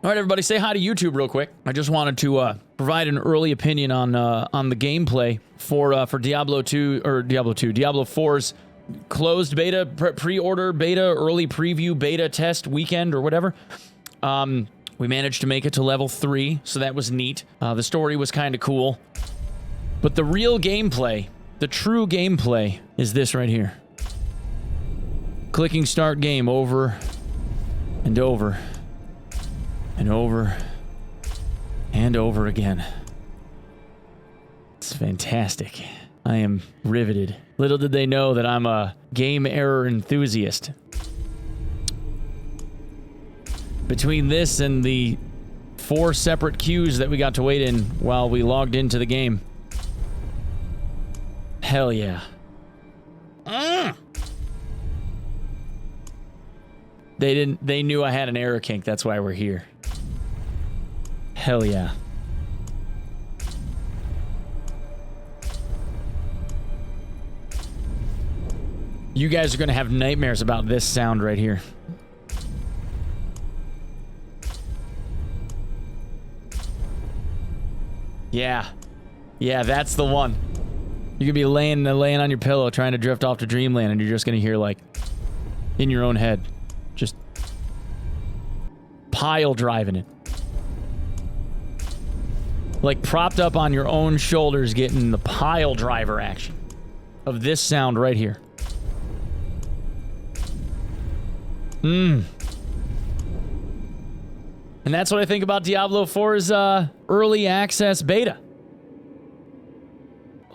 All right, everybody, say hi to YouTube real quick. I just wanted to provide an early opinion on the gameplay for Diablo 2 or Diablo 4's closed beta, pre-order beta, early preview beta test weekend or whatever. We managed to make it to level 3, so that was neat. The story was kind of cool. But the real gameplay, the true gameplay, is this right here. Clicking start game over and over and over and over again. It's fantastic. I am riveted. Little did they know that I'm a game error enthusiast. Between this and the 4 separate queues that we got to wait in while we logged into the game. Hell yeah. They knew I had an error kink, that's why we're here. Hell yeah. You guys are gonna have nightmares about this sound right here. Yeah. Yeah, that's the one. You could be laying on your pillow trying to drift off to dreamland and you're just gonna hear, like, in your own head, just pile driving it. Like propped up on your own shoulders getting the pile driver action of this sound right here. And that's what I think about Diablo 4's early access beta.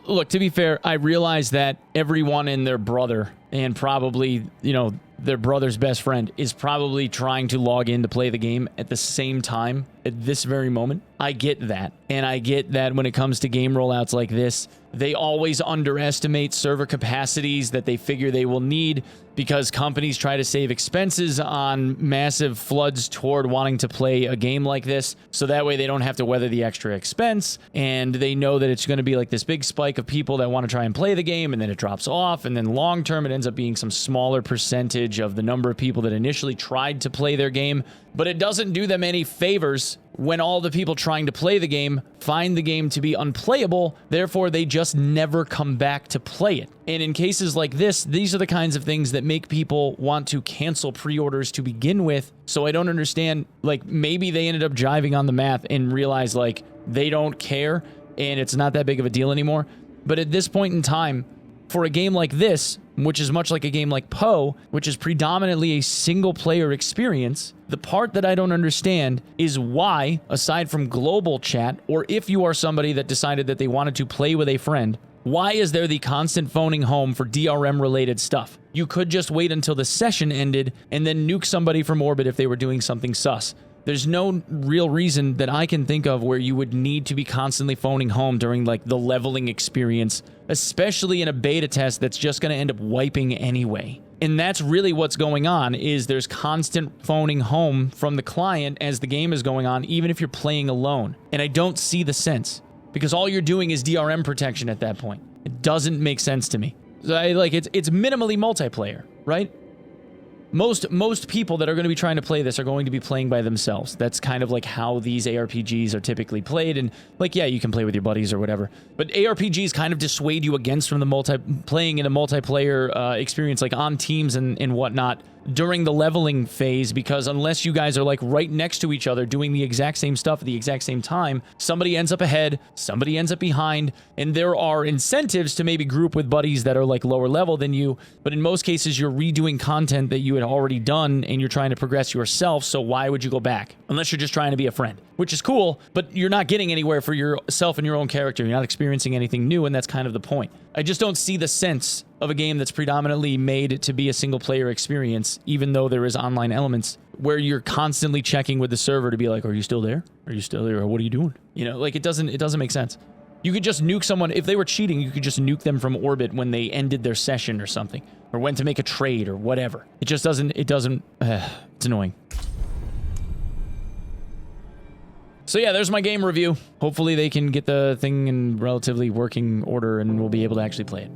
Look, to be fair, I realize that everyone and their brother, and probably, you know, their brother's best friend, is probably trying to log in to play the game at the same time at this very moment. I get that. And I get that when it comes to game rollouts like this, they always underestimate server capacities that they figure they will need because companies try to save expenses on massive floods toward wanting to play a game like this. So that way they don't have to weather the extra expense. And they know that it's going to be like this big spike of people that want to try and play the game, and then it drops off. And then long term, it ends up being some smaller percentage of the number of people that initially tried to play their game. But it doesn't do them any favors when all the people trying to play the game find the game to be unplayable, therefore they just never come back to play it. And in cases like this, these are the kinds of things that make people want to cancel pre-orders to begin with. So I don't understand, like, maybe they ended up jiving on the math and realized, like, they don't care and it's not that big of a deal anymore. But at this point in time, for a game like this, which is much like a game like Poe, which is predominantly a single-player experience, the part that I don't understand is why, aside from global chat, or if you are somebody that decided that they wanted to play with a friend, why is there the constant phoning home for DRM-related stuff? You could just wait until the session ended and then nuke somebody from orbit if they were doing something sus. There's no real reason that I can think of where you would need to be constantly phoning home during, like, the leveling experience, especially in a beta test that's just going to end up wiping anyway. And that's really what's going on, is there's constant phoning home from the client as the game is going on, even if you're playing alone. And I don't see the sense, because all you're doing is DRM protection at that point. It doesn't make sense to me. So it's minimally multiplayer, right? Most people that are going to be trying to play this are going to be playing by themselves. That's kind of like how these ARPGs are typically played. And, like, yeah, you can play with your buddies or whatever, but ARPGs kind of dissuade you against from the playing in a multiplayer experience, like on teams and whatnot during the leveling phase, because unless you guys are, like, right next to each other doing the exact same stuff at the exact same time, somebody ends up ahead, somebody ends up behind, and there are incentives to maybe group with buddies that are, like, lower level than you, but in most cases you're redoing content that you had already done and you're trying to progress yourself, so why would you go back? Unless you're just trying to be a friend, which is cool, but you're not getting anywhere for yourself and your own character. You're not experiencing anything new, and that's kind of the point. I just don't see the sense of a game that's predominantly made to be a single-player experience, even though there is online elements where you're constantly checking with the server to be like, are you still there? Are you still there? Or what are you doing? You know, like, it doesn't make sense. You could just nuke someone. If they were cheating, you could just nuke them from orbit when they ended their session or something, or went to make a trade or whatever. It just doesn't, it's annoying. So yeah, there's my game review. Hopefully they can get the thing in relatively working order and we'll be able to actually play it.